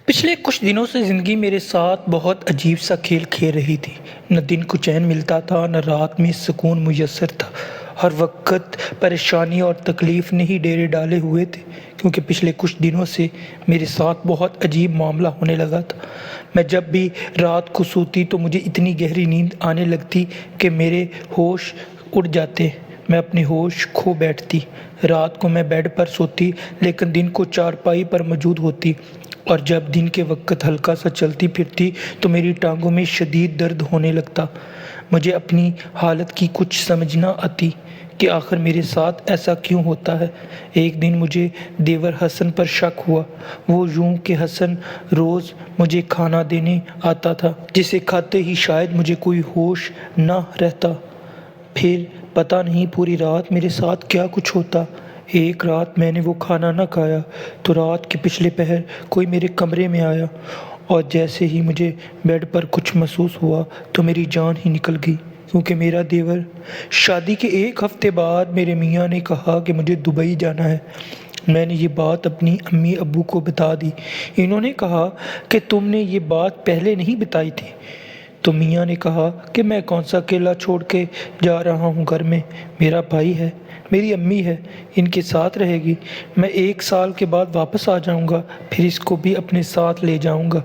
پچھلے کچھ دنوں سے زندگی میرے ساتھ بہت عجیب سا کھیل کھیل رہی تھی۔ نہ دن کو چین ملتا تھا، نہ رات میں سکون میسر تھا۔ ہر وقت پریشانی اور تکلیف نے ہی ڈیرے ڈالے ہوئے تھے، کیونکہ پچھلے کچھ دنوں سے میرے ساتھ بہت عجیب معاملہ ہونے لگا تھا۔ میں جب بھی رات کو سوتی تو مجھے اتنی گہری نیند آنے لگتی کہ میرے ہوش اڑ جاتے، میں اپنے ہوش کھو بیٹھتی۔ رات کو میں بیڈ پر سوتی لیکن دن کو چارپائی پر موجود ہوتی، اور جب دن کے وقت ہلکا سا چلتی پھرتی تو میری ٹانگوں میں شدید درد ہونے لگتا۔ مجھے اپنی حالت کی کچھ سمجھ نہ آتی کہ آخر میرے ساتھ ایسا کیوں ہوتا ہے۔ ایک دن مجھے دیور حسن پر شک ہوا۔ وہ یوں کہ حسن روز مجھے کھانا دینے آتا تھا، جسے کھاتے ہی شاید مجھے کوئی ہوش نہ رہتا۔ پھر پتہ نہیں پوری رات میرے ساتھ کیا کچھ ہوتا۔ ایک رات میں نے وہ کھانا نہ کھایا تو رات کے پچھلے پہر کوئی میرے کمرے میں آیا، اور جیسے ہی مجھے بیڈ پر کچھ محسوس ہوا تو میری جان ہی نکل گئی، کیونکہ میرا دیور شادی کے ایک ہفتے بعد میرے میاں نے کہا کہ مجھے دبئی جانا ہے۔ میں نے یہ بات اپنی امی ابو کو بتا دی۔ انہوں نے کہا کہ تم نے یہ بات پہلے نہیں بتائی تھی۔ تو میاں نے کہا کہ میں کون سا اکیلا چھوڑ کے جا رہا ہوں، گھر میں میرا بھائی ہے، میری امی ہے، ان کے ساتھ رہے گی۔ میں 1 سال کے بعد واپس آ جاؤں گا، پھر اس کو بھی اپنے ساتھ لے جاؤں گا۔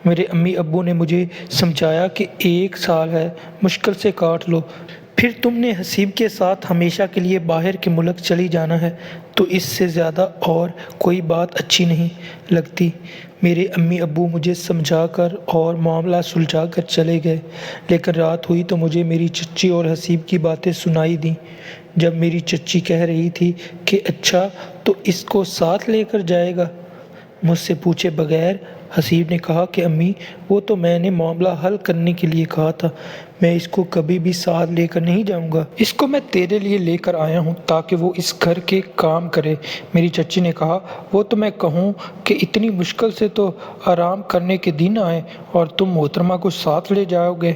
میرے امی ابو نے مجھے سمجھایا کہ 1 سال ہے، مشکل سے کاٹ لو، پھر تم نے حسیب کے ساتھ ہمیشہ کے لیے باہر کے ملک چلی جانا ہے، تو اس سے زیادہ اور کوئی بات اچھی نہیں لگتی۔ میرے امی ابو مجھے سمجھا کر اور معاملہ سلجھا کر چلے گئے، لیکن رات ہوئی تو مجھے میری چچی اور حسیب کی باتیں سنائی دیں۔ جب میری چچی کہہ رہی تھی کہ اچھا تو اس کو ساتھ لے کر جائے گا، مجھ سے پوچھے بغیر حسیب نے کہا کہ امی، وہ تو میں نے معاملہ حل کرنے کے لیے کہا تھا، میں اس کو کبھی بھی ساتھ لے کر نہیں جاؤں گا، اس کو میں تیرے لیے لے کر آیا ہوں تاکہ وہ اس گھر کے کام کرے۔ میری چچی نے کہا، وہ تو میں کہوں کہ اتنی مشکل سے تو آرام کرنے کے دن آئے اور تم محترمہ کو ساتھ لے جاؤ گے،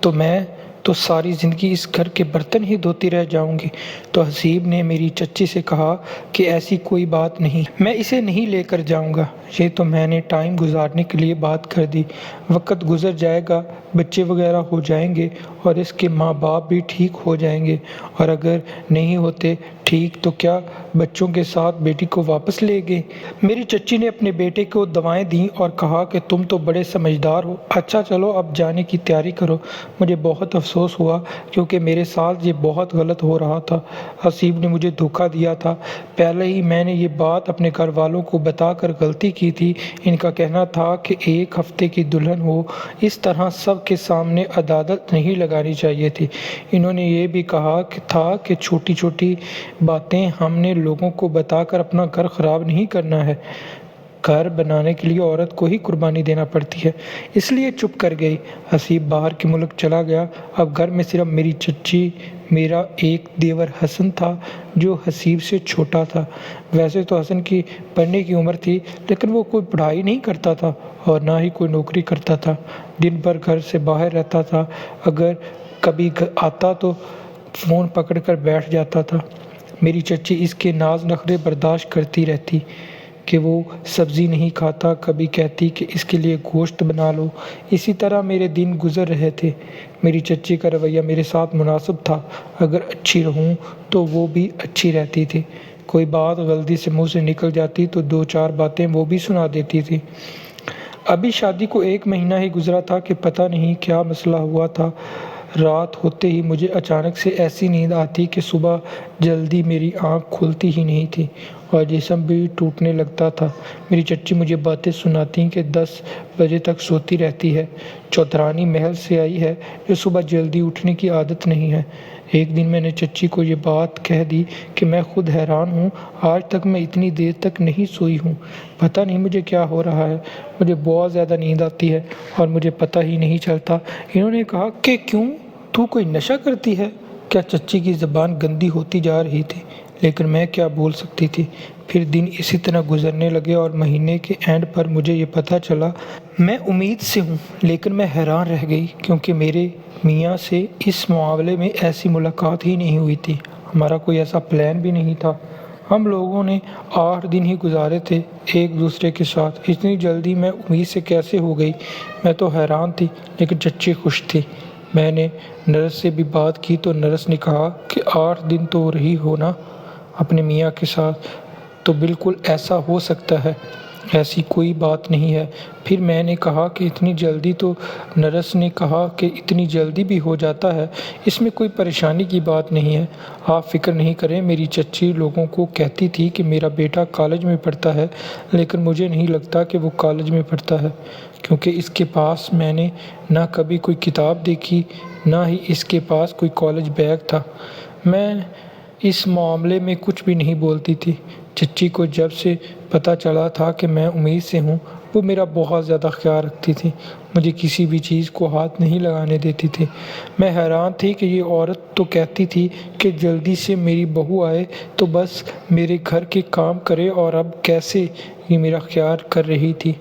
تو میں تو ساری زندگی اس گھر کے برتن ہی دھوتی رہ جاؤں گی۔ تو حسیب نے میری چچی سے کہا کہ ایسی کوئی بات نہیں، میں اسے نہیں لے کر جاؤں گا، یہ تو میں نے ٹائم گزارنے کے لیے بات کر دی، وقت گزر جائے گا، بچے وغیرہ ہو جائیں گے اور اس کے ماں باپ بھی ٹھیک ہو جائیں گے، اور اگر نہیں ہوتے ٹھیک تو کیا بچوں کے ساتھ بیٹی کو واپس لے گئے۔ میری چچی نے اپنے بیٹے کو دوائیں دیں اور کہا کہ تم تو بڑے سمجھدار ہو، اچھا چلو اب جانے کی تیاری کرو۔ مجھے بہت افسوس ہوا کیونکہ میرے ساتھ یہ بہت غلط ہو رہا تھا، حسیب نے مجھے دھوکہ دیا تھا، پہلے ہی میں نے یہ بات اپنے گھر والوں کو بتا کر غلطی کی تھی۔ ان کا کہنا تھا کہ 1 ہفتے کی دلہن ہو، اس طرح سب کے سامنے عدالت نہیں لگانی چاہیے تھی۔ انہوں نے یہ بھی کہا تھا کہ چھوٹی چھوٹی باتیں ہم نے لوگوں کو بتا کر اپنا گھر خراب نہیں کرنا ہے، گھر بنانے کے لیے عورت کو ہی قربانی دینا پڑتی ہے، اس لیے چپ کر گئی۔ حسیب باہر کے ملک چلا گیا، اب گھر میں صرف میری چچی، میرا ایک دیور حسن تھا جو حسیب سے چھوٹا تھا۔ ویسے تو حسن کی پڑھنے کی عمر تھی، لیکن وہ کوئی پڑھائی نہیں کرتا تھا اور نہ ہی کوئی نوکری کرتا تھا، دن بھر گھر سے باہر رہتا تھا، اگر کبھی آتا تو فون پکڑ کر بیٹھ جاتا تھا۔ میری چچی اس کے ناز نخرے برداشت کرتی رہتی کہ وہ سبزی نہیں کھاتا، کبھی کہتی کہ اس کے لیے گوشت بنا لو۔ اسی طرح میرے دن گزر رہے تھے۔ میری چچی کا رویہ میرے ساتھ مناسب تھا، اگر اچھی رہوں تو وہ بھی اچھی رہتی تھی، کوئی بات غلطی سے منہ سے نکل جاتی تو 2-4 باتیں وہ بھی سنا دیتی تھی۔ ابھی شادی کو 1 مہینہ ہی گزرا تھا کہ پتہ نہیں کیا مسئلہ ہوا تھا، رات ہوتے ہی مجھے اچانک سے ایسی نیند آتی کہ صبح جلدی میری آنکھ کھلتی ہی نہیں تھی اور جسم بھی ٹوٹنے لگتا تھا۔ میری چچی مجھے باتیں سناتی کہ 10 بجے تک سوتی رہتی ہے، چودھرانی محل سے آئی ہے، جو صبح جلدی اٹھنے کی عادت نہیں ہے۔ ایک دن میں نے چچی کو یہ بات کہہ دی کہ میں خود حیران ہوں، آج تک میں اتنی دیر تک نہیں سوئی ہوں، پتہ نہیں مجھے کیا ہو رہا ہے، مجھے بہت زیادہ نیند آتی ہے اور مجھے پتہ ہی نہیں چلتا۔ انہوں نے کہا کہ کیوں، تو کوئی نشہ کرتی ہے کیا؟ چچی کی زبان گندی ہوتی جا رہی تھی، لیکن میں کیا بول سکتی تھی۔ پھر دن اسی طرح گزرنے لگے اور مہینے کے اینڈ پر مجھے یہ پتہ چلا میں امید سے ہوں، لیکن میں حیران رہ گئی کیونکہ میرے میاں سے اس معاملے میں ایسی ملاقات ہی نہیں ہوئی تھی، ہمارا کوئی ایسا پلان بھی نہیں تھا۔ ہم لوگوں نے 8 دن ہی گزارے تھے ایک دوسرے کے ساتھ، اتنی جلدی میں امید سے کیسے ہو گئی؟ میں تو حیران تھی، لیکن چچی خوش تھی۔ میں نے نرس سے بھی بات کی تو نرس نے کہا کہ 8 دن تو رہی ہو نا اپنے میاں کے ساتھ، تو بالکل ایسا ہو سکتا ہے، ایسی کوئی بات نہیں ہے۔ پھر میں نے کہا کہ اتنی جلدی؟ تو نرس نے کہا کہ اتنی جلدی بھی ہو جاتا ہے، اس میں کوئی پریشانی کی بات نہیں ہے، آپ فکر نہیں کریں۔ میری چچی لوگوں کو کہتی تھی کہ میرا بیٹا کالج میں پڑھتا ہے، لیکن مجھے نہیں لگتا کہ وہ کالج میں پڑھتا ہے، کیونکہ اس کے پاس میں نے نہ کبھی کوئی کتاب دیکھی، نہ ہی اس کے پاس کوئی کالج بیگ تھا۔ میں اس معاملے میں کچھ بھی نہیں بولتی تھی۔ چچی کو جب سے پتہ چلا تھا کہ میں امید سے ہوں، وہ میرا بہت زیادہ خیال رکھتی تھی، مجھے کسی بھی چیز کو ہاتھ نہیں لگانے دیتی تھی۔ میں حیران تھی کہ یہ عورت تو کہتی تھی کہ جلدی سے میری بہو آئے تو بس میرے گھر کے کام کرے، اور اب کیسے یہ میرا خیال کر رہی تھی۔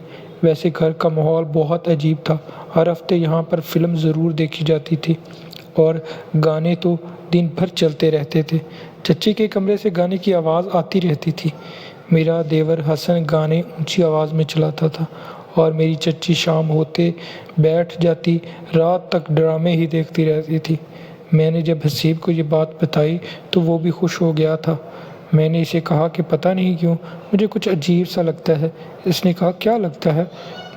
ویسے گھر کا ماحول بہت عجیب تھا، ہر ہفتے یہاں پر فلم ضرور دیکھی جاتی تھی، اور گانے تو دن بھر چلتے رہتے تھے۔ چچی کے کمرے سے گانے کی آواز آتی رہتی تھی۔ میرا دیور حسن گانے اونچی آواز میں چلاتا تھا، اور میری چچی شام ہوتے بیٹھ جاتی، رات تک ڈرامے ہی دیکھتی رہتی تھی۔ میں نے جب حسیب کو یہ بات بتائی تو وہ بھی خوش ہو گیا تھا۔ میں نے اسے کہا کہ پتہ نہیں کیوں مجھے کچھ عجیب سا لگتا ہے۔ اس نے کہا کیا لگتا ہے؟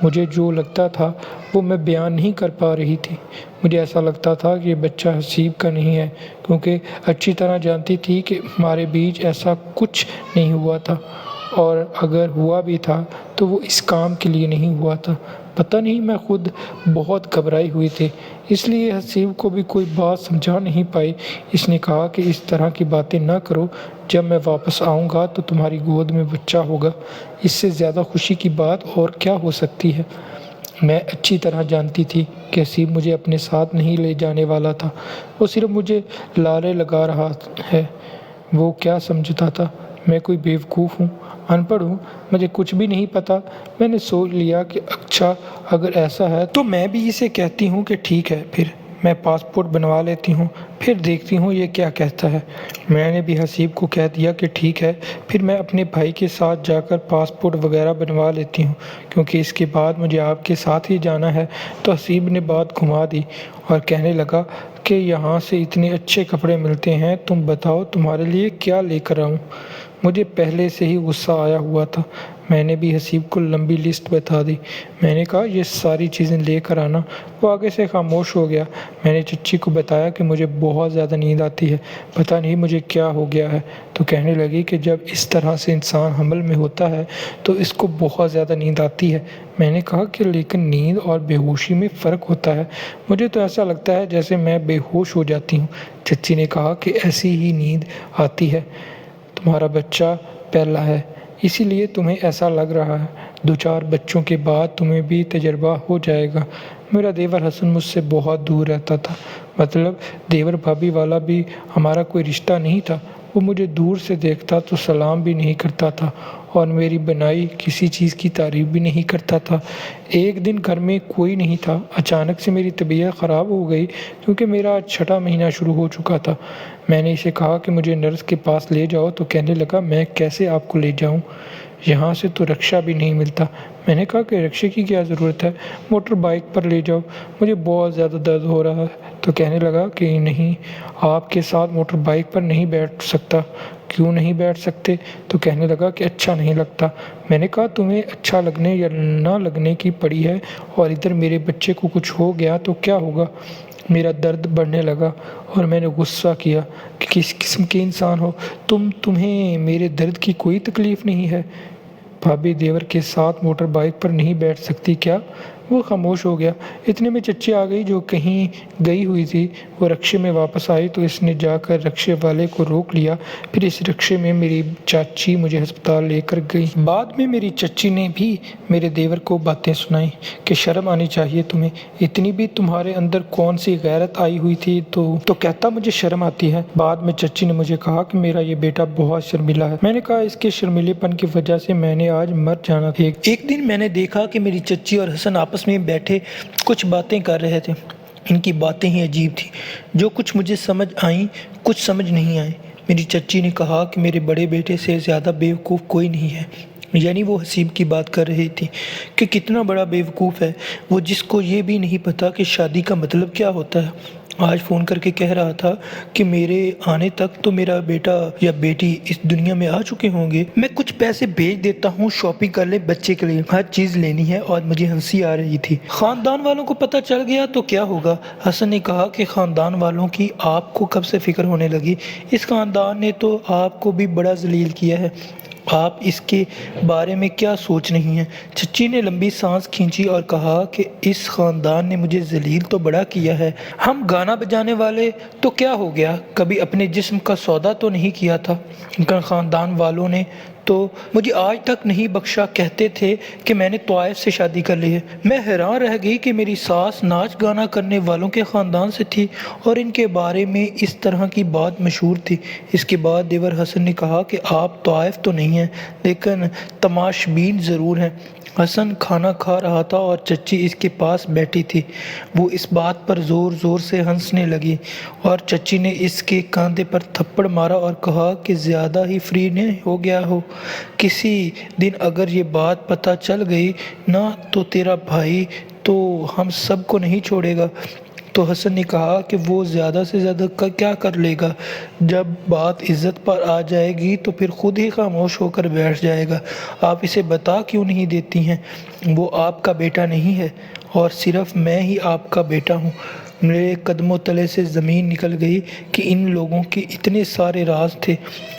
مجھے جو لگتا تھا وہ میں بیان نہیں کر پا رہی تھی۔ مجھے ایسا لگتا تھا کہ یہ بچہ حسیب کا نہیں ہے، کیونکہ اچھی طرح جانتی تھی کہ ہمارے بیچ ایسا کچھ نہیں ہوا تھا، اور اگر ہوا بھی تھا تو وہ اس کام کے لیے نہیں ہوا تھا۔ پتہ نہیں، میں خود بہت گھبرائی ہوئی تھی، اس لیے حسیب کو بھی کوئی بات سمجھا نہیں پائی۔ اس نے کہا کہ اس طرح کی باتیں نہ کرو، جب میں واپس آؤں گا تو تمہاری گود میں بچہ ہوگا، اس سے زیادہ خوشی کی بات اور کیا ہو سکتی ہے؟ میں اچھی طرح جانتی تھی کہ حسیب مجھے اپنے ساتھ نہیں لے جانے والا تھا، وہ صرف مجھے لالے لگا رہا ہے۔ وہ کیا سمجھتا تھا؟ میں کوئی بیوقوف ہوں، ان پڑھ ہوں، مجھے کچھ بھی نہیں پتہ۔ میں نے سوچ لیا کہ اچھا اگر ایسا ہے تو میں بھی اسے کہتی ہوں کہ ٹھیک ہے، پھر میں پاسپورٹ بنوا لیتی ہوں، پھر دیکھتی ہوں یہ کیا کہتا ہے۔ میں نے بھی حسیب کو کہہ دیا کہ ٹھیک ہے، پھر میں اپنے بھائی کے ساتھ جا کر پاسپورٹ وغیرہ بنوا لیتی ہوں، کیونکہ اس کے بعد مجھے آپ کے ساتھ ہی جانا ہے۔ تو حسیب نے بات گھما دی اور کہنے لگا کہ یہاں سے اتنے اچھے کپڑے ملتے ہیں، تم بتاؤ تمہارے لیے کیا لے کر آؤں؟ مجھے پہلے سے ہی غصہ آیا ہوا تھا۔ میں نے بھی حسیب کو لمبی لسٹ بتا دی۔ میں نے کہا یہ ساری چیزیں لے کر آنا۔ وہ آگے سے خاموش ہو گیا۔ میں نے چچی کو بتایا کہ مجھے بہت زیادہ نیند آتی ہے، پتہ نہیں مجھے کیا ہو گیا ہے۔ تو کہنے لگی کہ جب اس طرح سے انسان حمل میں ہوتا ہے تو اس کو بہت زیادہ نیند آتی ہے۔ میں نے کہا کہ لیکن نیند اور بے ہوشی میں فرق ہوتا ہے، مجھے تو ایسا لگتا ہے جیسے میں بے ہوش ہو جاتی ہوں۔ چچی نے کہا کہ ایسی ہی نیند آتی ہے، تمہارا بچہ پہلا ہے، اسی لیے تمہیں ایسا لگ رہا ہے، 2-4 بچوں کے بعد تمہیں بھی تجربہ ہو جائے گا۔ میرا دیور حسن مجھ سے بہت دور رہتا تھا، مطلب دیور بھابھی والا بھی ہمارا کوئی رشتہ نہیں تھا۔ وہ مجھے دور سے دیکھتا تو سلام بھی نہیں کرتا تھا، اور میری بنائی کسی چیز کی تعریف بھی نہیں کرتا تھا۔ ایک دن گھر میں کوئی نہیں تھا، اچانک سے میری طبیعت خراب ہو گئی، کیونکہ میرا 6واں مہینہ شروع ہو چکا تھا۔ میں نے اسے کہا کہ مجھے نرس کے پاس لے جاؤ، تو کہنے لگا میں کیسے آپ کو لے جاؤں، یہاں سے تو رکشہ بھی نہیں ملتا۔ میں نے کہا کہ رکشے کی کیا ضرورت ہے، موٹر بائک پر لے جاؤ، مجھے بہت زیادہ درد ہو رہا ہے۔ تو کہنے لگا کہ نہیں، آپ کے ساتھ موٹر بائک پر نہیں بیٹھ سکتا۔ کیوں نہیں بیٹھ سکتے؟ تو کہنے لگا کہ اچھا نہیں لگتا۔ میں نے کہا تمہیں اچھا لگنے یا نہ لگنے کی پڑی ہے، اور ادھر میرے بچے کو کچھ ہو گیا تو کیا ہوگا؟ میرا درد بڑھنے لگا اور میں نے غصہ کیا کہ کس قسم کے انسان ہو تمہیں میرے درد کی کوئی تکلیف نہیں ہے؟ بھابھی دیور کے ساتھ موٹر بائک پر نہیں بیٹھ سکتی کیا؟ وہ خاموش ہو گیا۔ اتنے میں چچی آ گئی، جو کہیں گئی ہوئی تھی۔ وہ رکشے میں واپس آئی تو اس نے جا کر رکشے والے کو روک لیا، پھر اس رکشے میں میری چاچی مجھے ہسپتال لے کر گئی۔ بعد میں میری چچی نے بھی میرے دیور کو باتیں سنائیں کہ شرم آنی چاہیے تمہیں، اتنی بھی تمہارے اندر کون سی غیرت آئی ہوئی تھی تو کہتا مجھے شرم آتی ہے۔ بعد میں چچی نے مجھے کہا کہ میرا یہ بیٹا بہت شرمیلا ہے۔ میں نے کہا اس کے شرمیلے پن کی وجہ سے میں نے آج مر جانا تھا۔ ایک دن میں نے دیکھا کہ میری چچی اور حسن آپس میں بیٹھے کچھ باتیں کر رہے تھے۔ ان کی باتیں ہی عجیب تھیں، جو کچھ مجھے سمجھ آئیں، کچھ سمجھ نہیں آئیں۔ میری چچی نے کہا کہ میرے بڑے بیٹے سے زیادہ بیوقوف کوئی نہیں ہے۔ یعنی وہ حسیب کی بات کر رہی تھی کہ کتنا بڑا بیوقوف ہے وہ، جس کو یہ بھی نہیں پتا کہ شادی کا مطلب کیا ہوتا ہے۔ آج فون کر کے کہہ رہا تھا کہ میرے آنے تک تو میرا بیٹا یا بیٹی اس دنیا میں آ چکے ہوں گے، میں کچھ پیسے بھیج دیتا ہوں، شاپنگ کر لے بچے کے لیے، ہر چیز لینی ہے۔ اور مجھے ہنسی آ رہی تھی۔ خاندان والوں کو پتہ چل گیا تو کیا ہوگا؟ حسن نے کہا کہ خاندان والوں کی آپ کو کب سے فکر ہونے لگی؟ اس خاندان نے تو آپ کو بھی بڑا ذلیل کیا ہے، آپ اس کے بارے میں کیا سوچ رہی ہیں؟ چچی نے لمبی سانس کھینچی اور کہا کہ اس خاندان نے مجھے ذلیل تو بڑا کیا ہے۔ ہم گانا بجانے والے تو کیا ہو گیا، کبھی اپنے جسم کا سودا تو نہیں کیا تھا؟ خاندان والوں نے تو مجھے آج تک نہیں بخشا، کہتے تھے کہ میں نے طائف سے شادی کر لی ہے۔ میں حیران رہ گئی کہ میری ساس ناچ گانا کرنے والوں کے خاندان سے تھی اور ان کے بارے میں اس طرح کی بات مشہور تھی۔ اس کے بعد دیور حسن نے کہا کہ آپ طائف تو نہیں ہیں لیکن تماشبین ضرور ہیں۔ حسن کھانا کھا رہا تھا اور چچی اس کے پاس بیٹھی تھی۔ وہ اس بات پر زور زور سے ہنسنے لگی اور چچی نے اس کے کاندھے پر تھپڑ مارا اور کہا کہ زیادہ ہی فری نہ ہو گیا ہو، کسی دن اگر یہ بات پتہ چل گئی نا تو تیرا بھائی تو ہم سب کو نہیں چھوڑے گا۔ تو حسن نے کہا کہ وہ زیادہ سے زیادہ کیا کر لے گا؟ جب بات عزت پر آ جائے گی تو پھر خود ہی خاموش ہو کر بیٹھ جائے گا۔ آپ اسے بتا کیوں نہیں دیتی ہیں؟ وہ آپ کا بیٹا نہیں ہے اور صرف میں ہی آپ کا بیٹا ہوں۔ میرے قدموں تلے سے زمین نکل گئی کہ ان لوگوں کے اتنے سارے راز تھے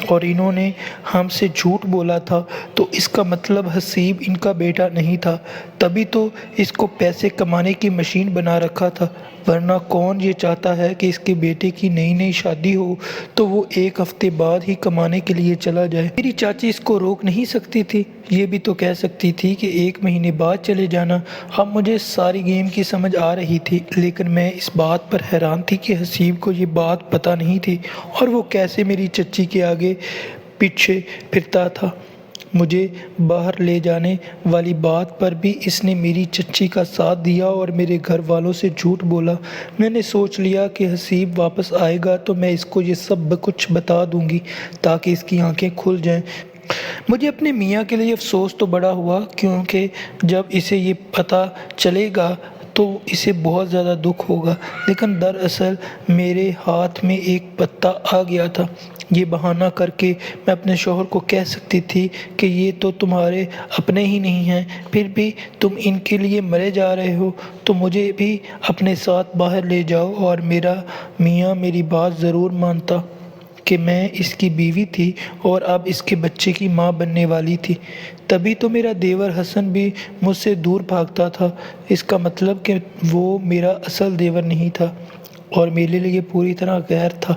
اور انہوں نے ہم سے جھوٹ بولا تھا، تو اس کا مطلب حسیب ان کا بیٹا نہیں تھا، تبھی تو اس کو پیسے کمانے کی مشین بنا رکھا تھا۔ ورنہ کون یہ چاہتا ہے کہ اس کے بیٹے کی نئی شادی ہو تو وہ ایک ہفتے بعد ہی کمانے کے لیے چلا جائے؟ میری چاچی اس کو روک نہیں سکتی تھی، یہ بھی تو کہہ سکتی تھی کہ 1 مہینے بعد چلے جانا۔ اب مجھے ساری گیم کی سمجھ آ رہی تھی، لیکن میں اس بات پر حیران تھی کہ حسیب کو یہ بات پتہ نہیں تھی اور وہ کیسے میری چچی کے آگے پیچھے پھرتا تھا۔ مجھے باہر لے جانے والی بات پر بھی اس نے میری چچی کا ساتھ دیا اور میرے گھر والوں سے جھوٹ بولا۔ میں نے سوچ لیا کہ حسیب واپس آئے گا تو میں اس کو یہ سب کچھ بتا دوں گی تاکہ اس کی آنکھیں کھل جائیں۔ مجھے اپنے میاں کے لیے افسوس تو بڑا ہوا، کیونکہ جب اسے یہ پتہ چلے گا تو اسے بہت زیادہ دکھ ہوگا، لیکن دراصل میرے ہاتھ میں ایک پتہ آ گیا تھا۔ یہ بہانہ کر کے میں اپنے شوہر کو کہہ سکتی تھی کہ یہ تو تمہارے اپنے ہی نہیں ہیں، پھر بھی تم ان کے لیے مرے جا رہے ہو، تو مجھے بھی اپنے ساتھ باہر لے جاؤ۔ اور میرا میاں میری بات ضرور مانتا کہ میں اس کی بیوی تھی اور اب اس کے بچے کی ماں بننے والی تھی، تبھی تو میرا دیور حسن بھی مجھ سے دور بھاگتا تھا۔ اس کا مطلب کہ وہ میرا اصل دیور نہیں تھا اور میرے لیے پوری طرح غیر تھا۔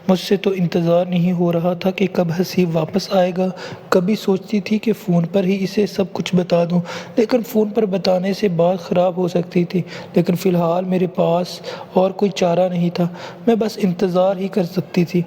مجھ سے تو انتظار نہیں ہو رہا تھا کہ کب حسیب واپس آئے گا۔ کبھی سوچتی تھی کہ فون پر ہی اسے سب کچھ بتا دوں، لیکن فون پر بتانے سے بات خراب ہو سکتی تھی، لیکن فی الحال میرے پاس اور کوئی چارہ نہیں تھا، میں بس انتظار ہی کر سکتی تھی۔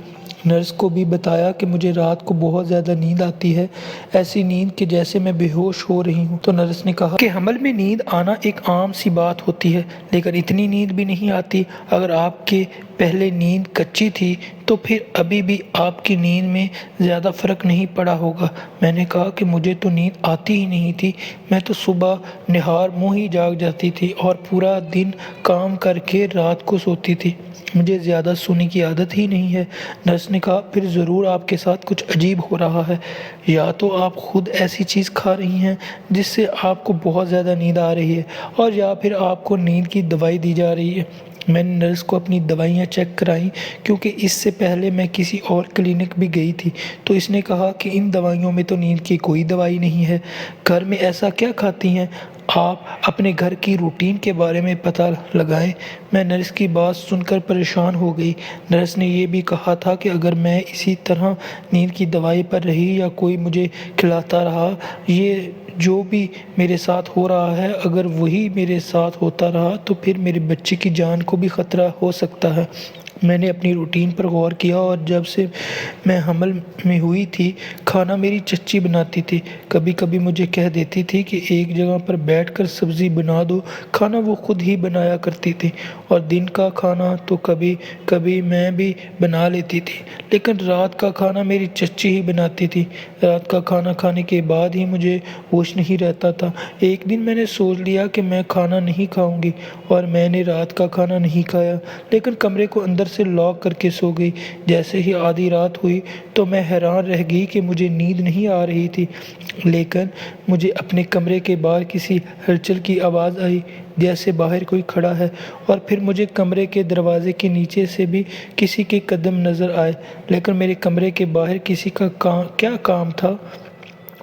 نرس کو بھی بتایا کہ مجھے رات کو بہت زیادہ نیند آتی ہے، ایسی نیند کہ جیسے میں بے ہوش ہو رہی ہوں۔ تو نرس نے کہا کہ حمل میں نیند آنا ایک عام سی بات ہوتی ہے، لیکن اتنی نیند بھی نہیں آتی۔ اگر آپ کے پہلے نیند کچی تھی تو پھر ابھی بھی آپ کی نیند میں زیادہ فرق نہیں پڑا ہوگا۔ میں نے کہا کہ مجھے تو نیند آتی ہی نہیں تھی، میں تو صبح نہار منہ ہی جاگ جاتی تھی اور پورا دن کام کر کے رات کو سوتی تھی، مجھے زیادہ سونے کی عادت ہی نہیں ہے۔ نرس نے کہا پھر ضرور آپ کے ساتھ کچھ عجیب ہو رہا ہے، یا تو آپ خود ایسی چیز کھا رہی ہیں جس سے آپ کو بہت زیادہ نیند آ رہی ہے، اور یا پھر آپ کو نیند کی دوائی دی جا رہی ہے۔ میں نے نرس کو اپنی دوائیاں چیک کرائیں، کیونکہ اس سے پہلے میں کسی اور کلینک بھی گئی تھی، تو اس نے کہا کہ ان دوائیوں میں تو نیند کی کوئی دوائی نہیں ہے۔ گھر میں ایسا کیا کھاتی ہیں آپ؟ اپنے گھر کی روٹین کے بارے میں پتہ لگائیں۔ میں نرس کی بات سن کر پریشان ہو گئی۔ نرس نے یہ بھی کہا تھا کہ اگر میں اسی طرح نیند کی دوائی پر رہی یا کوئی مجھے کھلاتا رہا، یہ جو بھی میرے ساتھ ہو رہا ہے اگر وہی میرے ساتھ ہوتا رہا تو پھر میرے بچے کی جان کو بھی خطرہ ہو سکتا ہے۔ میں نے اپنی روٹین پر غور کیا اور جب سے میں حمل میں ہوئی تھی کھانا میری چچی بناتی تھی۔ کبھی کبھی مجھے کہہ دیتی تھی کہ ایک جگہ پر بیٹھ کر سبزی بنا دو۔ کھانا وہ خود ہی بنایا کرتی تھی اور دن کا کھانا تو کبھی کبھی میں بھی بنا لیتی تھی، لیکن رات کا کھانا میری چچی ہی بناتی تھی۔ رات کا کھانا کھانے کے بعد ہی مجھے ہوش نہیں رہتا تھا۔ ایک دن میں نے سوچ لیا کہ میں کھانا نہیں کھاؤں گی اور میں نے رات کا کھانا نہیں کھایا، لیکن کمرے کو اندر سے لاک کر کے سو گئی۔ جیسے ہی آدھی رات ہوئی تو میں حیران رہ گئی کہ مجھے نیند نہیں آ رہی تھی، لیکن مجھے اپنے کمرے کے باہر کسی ہلچل کی آواز آئی، جیسے باہر کوئی کھڑا ہے، اور پھر مجھے کمرے کے دروازے کے نیچے سے بھی کسی کے قدم نظر آئے، لیکن میرے کمرے کے باہر کسی کا کیا کام تھا؟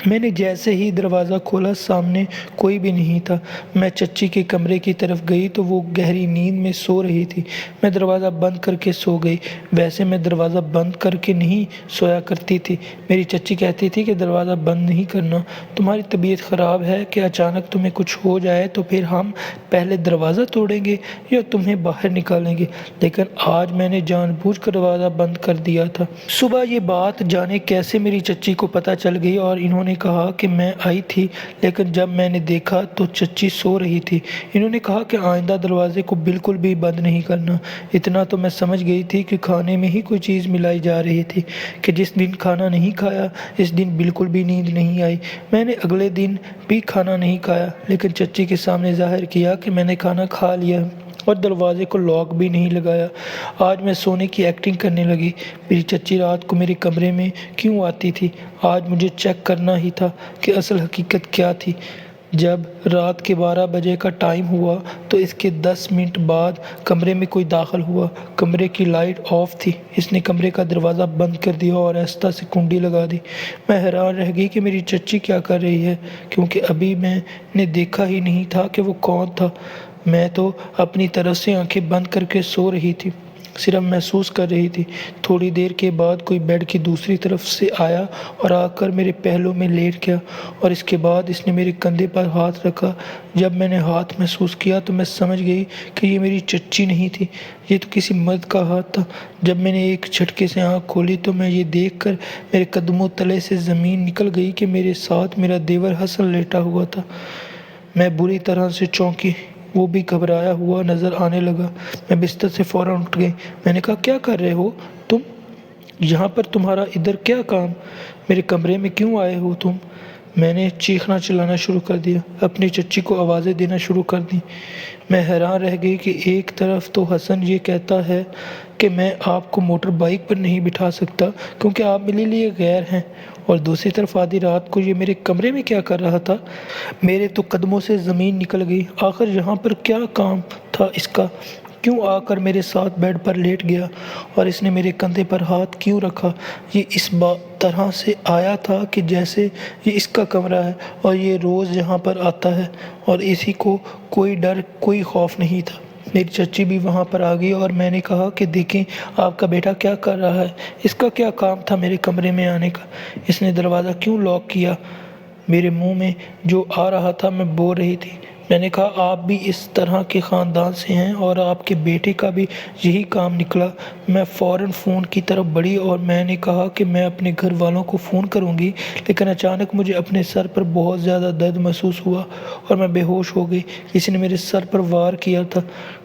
میں نے جیسے ہی دروازہ کھولا سامنے کوئی بھی نہیں تھا۔ میں چچی کے کمرے کی طرف گئی تو وہ گہری نیند میں سو رہی تھی۔ میں دروازہ بند کر کے سو گئی۔ ویسے میں دروازہ بند کر کے نہیں سویا کرتی تھی۔ میری چچی کہتی تھی کہ دروازہ بند نہیں کرنا، تمہاری طبیعت خراب ہے کہ اچانک تمہیں کچھ ہو جائے تو پھر ہم پہلے دروازہ توڑیں گے یا تمہیں باہر نکالیں گے، لیکن آج میں نے جان بوجھ کر دروازہ بند کر دیا تھا۔ صبح یہ بات جانے کیسے میری چچی کو پتہ چل گئی اور انہوں نے کہا کہ میں آئی تھی، لیکن جب میں نے دیکھا تو چچی سو رہی تھی۔ انہوں نے کہا کہ آئندہ دروازے کو بالکل بھی بند نہیں کرنا۔ اتنا تو میں سمجھ گئی تھی کہ کھانے میں ہی کوئی چیز ملائی جا رہی تھی، کہ جس دن کھانا نہیں کھایا اس دن بالکل بھی نیند نہیں آئی۔ میں نے اگلے دن بھی کھانا نہیں کھایا، لیکن چچی کے سامنے ظاہر کیا کہ میں نے کھانا کھا لیا اور دروازے کو لاک بھی نہیں لگایا۔ آج میں سونے کی ایکٹنگ کرنے لگی۔ میری چچی رات کو میرے کمرے میں کیوں آتی تھی؟ آج مجھے چیک کرنا ہی تھا کہ اصل حقیقت کیا تھی۔ جب رات کے 12 بجے کا ٹائم ہوا تو اس کے 10 منٹ بعد کمرے میں کوئی داخل ہوا۔ کمرے کی لائٹ آف تھی۔ اس نے کمرے کا دروازہ بند کر دیا اور آہستہ سے کنڈی لگا دی۔ میں حیران رہ گئی کہ میری چچی کیا کر رہی ہے، کیونکہ ابھی میں نے دیکھا ہی نہیں تھا کہ وہ کون تھا۔ میں تو اپنی طرف سے آنکھیں بند کر کے سو رہی تھی، صرف محسوس کر رہی تھی۔ تھوڑی دیر کے بعد کوئی بیڈ کی دوسری طرف سے آیا اور آ کر میرے پہلو میں لیٹ گیا، اور اس کے بعد اس نے میرے کندھے پر ہاتھ رکھا۔ جب میں نے ہاتھ محسوس کیا تو میں سمجھ گئی کہ یہ میری چچی نہیں تھی، یہ تو کسی مرد کا ہاتھ تھا۔ جب میں نے ایک جھٹکے سے آنکھ کھولی تو میں یہ دیکھ کر میرے قدموں تلے سے زمین نکل گئی کہ میرے ساتھ میرا دیور حسن لیٹا ہوا تھا۔ میں بری طرح سے چونکی، وہ بھی گھبرایا ہوا نظر آنے لگا۔ میں بستر سے فوراً اٹھ گئی۔ میں نے کہا، کیا کر رہے ہو تم یہاں پر؟ تمہارا ادھر کیا کام؟ میرے کمرے میں کیوں آئے ہو تم؟ میں نے چیخنا چلانا شروع کر دیا، اپنی چچی کو آوازیں دینا شروع کر دی۔ میں حیران رہ گئی کہ ایک طرف تو حسن یہ کہتا ہے کہ میں آپ کو موٹر بائیک پر نہیں بٹھا سکتا کیونکہ آپ میرے لیے غیر ہیں، اور دوسری طرف آدھی رات کو یہ میرے کمرے میں کیا کر رہا تھا؟ میرے تو قدموں سے زمین نکل گئی۔ آخر یہاں پر کیا کام تھا اس کا؟ کیوں آ کر میرے ساتھ بیڈ پر لیٹ گیا اور اس نے میرے کندھے پر ہاتھ کیوں رکھا؟ یہ اس طرح سے آیا تھا کہ جیسے یہ اس کا کمرہ ہے اور یہ روز یہاں پر آتا ہے، اور اسی کو کوئی ڈر کوئی خوف نہیں تھا۔ میری چچی بھی وہاں پر آ گئی اور میں نے کہا کہ دیکھیں آپ کا بیٹا کیا کر رہا ہے، اس کا کیا کام تھا میرے کمرے میں آنے کا؟ اس نے دروازہ کیوں لاک کیا؟ میرے منہ میں جو آ رہا تھا میں بول رہی تھی۔ میں نے کہا آپ بھی اس طرح کے خاندان سے ہیں اور آپ کے بیٹے کا بھی یہی کام نکلا۔ میں فوراً فون کی طرف بڑھی اور میں نے کہا کہ میں اپنے گھر والوں کو فون کروں گی، لیکن اچانک مجھے اپنے سر پر بہت زیادہ درد محسوس ہوا اور میں بے ہوش ہو گئی۔ کسی نے میرے سر پر وار کیا تھا،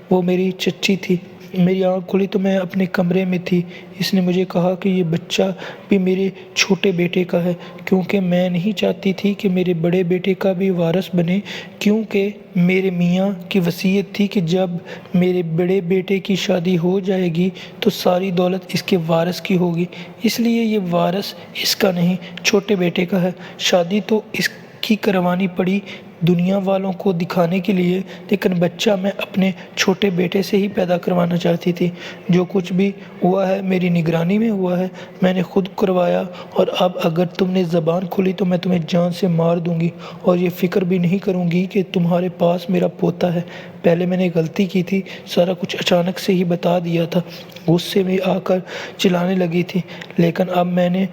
وہ میری چچی تھی۔ میری آنکھ کھلی تو میں اپنے کمرے میں تھی۔ اس نے مجھے کہا کہ یہ بچہ بھی میرے چھوٹے بیٹے کا ہے، کیونکہ میں نہیں چاہتی تھی کہ میرے بڑے بیٹے کا بھی وارث بنے، کیونکہ میرے میاں کی وصیت تھی کہ جب میرے بڑے بیٹے کی شادی ہو جائے گی تو ساری دولت اس کے وارث کی ہوگی، اس لیے یہ وارث اس کا نہیں، چھوٹے بیٹے کا ہے۔ شادی تو اس کی کروانی پڑی دنیا والوں کو دکھانے کے لیے، لیکن بچہ میں اپنے چھوٹے بیٹے سے ہی پیدا کروانا چاہتی تھی۔ جو کچھ بھی ہوا ہے میری نگرانی میں ہوا ہے، میں نے خود کروایا، اور اب اگر تم نے زبان کھولی تو میں تمہیں جان سے مار دوں گی، اور یہ فکر بھی نہیں کروں گی کہ تمہارے پاس میرا پوتا ہے۔ پہلے میں نے غلطی کی تھی، سارا کچھ اچانک سے ہی بتا دیا تھا، غصے میں آ کر چلانے لگی تھی، لیکن اب میں نے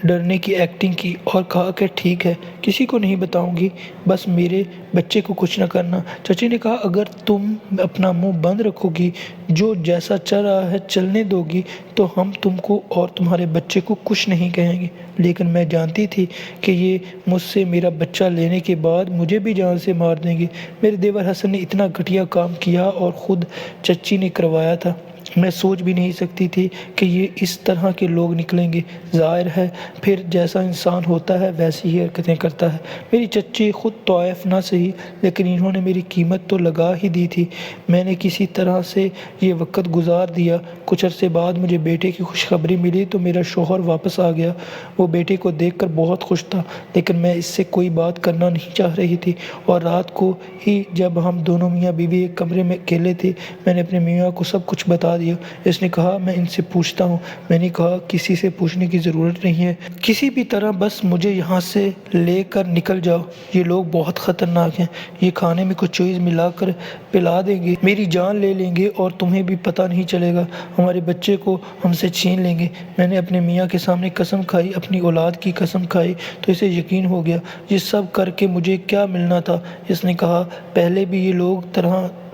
ڈرنے کی ایکٹنگ کی اور کہا کہ ٹھیک ہے، کسی کو نہیں بتاؤں گی، بس میرے بچے کو کچھ نہ کرنا۔ چچی نے کہا اگر تم اپنا منہ بند رکھو گی، جو جیسا چل رہا ہے چلنے دو گی، تو ہم تم کو اور تمہارے بچے کو کچھ نہیں کہیں گے۔ لیکن میں جانتی تھی کہ یہ مجھ سے میرا بچہ لینے کے بعد مجھے بھی جان سے مار دیں گے۔ میرے دیور حسن نے اتنا گھٹیا کام کیا اور خود چچی نے کروایا تھا۔ میں سوچ بھی نہیں سکتی تھی کہ یہ اس طرح کے لوگ نکلیں گے۔ ظاہر ہے پھر جیسا انسان ہوتا ہے ویسی ہی حرکتیں کرتا ہے۔ میری چچی خود طائف نہ سہی، لیکن انہوں نے میری قیمت تو لگا ہی دی تھی۔ میں نے کسی طرح سے یہ وقت گزار دیا۔ کچھ عرصے بعد مجھے بیٹے کی خوشخبری ملی تو میرا شوہر واپس آ گیا۔ وہ بیٹے کو دیکھ کر بہت خوش تھا، لیکن میں اس سے کوئی بات کرنا نہیں چاہ رہی تھی۔ اور رات کو ہی جب ہم دونوں میاں بیوی ایک کمرے میں اکیلے تھے، میں نے اپنے میاں کو سب کچھ بتا دیا۔ اس نے کہا میں ان سے پوچھتا ہوں۔ میں نے کہا کسی سے پوچھنے کی ضرورت نہیں ہے، کسی بھی طرح بس مجھے یہاں سے لے کر نکل جاؤ۔ یہ لوگ بہت خطرناک ہیں، یہ کھانے میں کچھ چیز ملا کر پلا دیں گے، میری جان لے لیں گے اور تمہیں بھی پتہ نہیں چلے گا، ہمارے بچے کو ہم سے چھین لیں گے۔ میں نے اپنے میاں کے سامنے قسم کھائی، اپنی اولاد کی قسم کھائی تو اسے یقین ہو گیا۔ یہ سب کر کے مجھے کیا ملنا تھا؟ اس نے کہا پہلے بھی یہ لوگ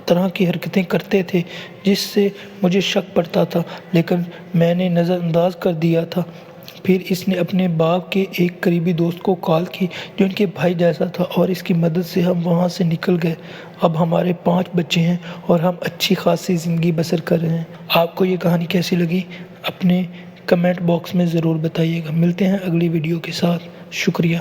طرح کی حرکتیں کرتے تھے جس سے مجھے شک پڑتا تھا، لیکن میں نے نظر انداز کر دیا تھا۔ پھر اس نے اپنے باپ کے ایک قریبی دوست کو کال کی جو ان کے بھائی جیسا تھا، اور اس کی مدد سے ہم وہاں سے نکل گئے۔ اب ہمارے 5 بچے ہیں اور ہم اچھی خاصی زندگی بسر کر رہے ہیں۔ آپ کو یہ کہانی کیسی لگی؟ اپنے کمنٹ باکس میں ضرور بتائیے گا۔ ملتے ہیں اگلی ویڈیو کے ساتھ۔ شکریہ۔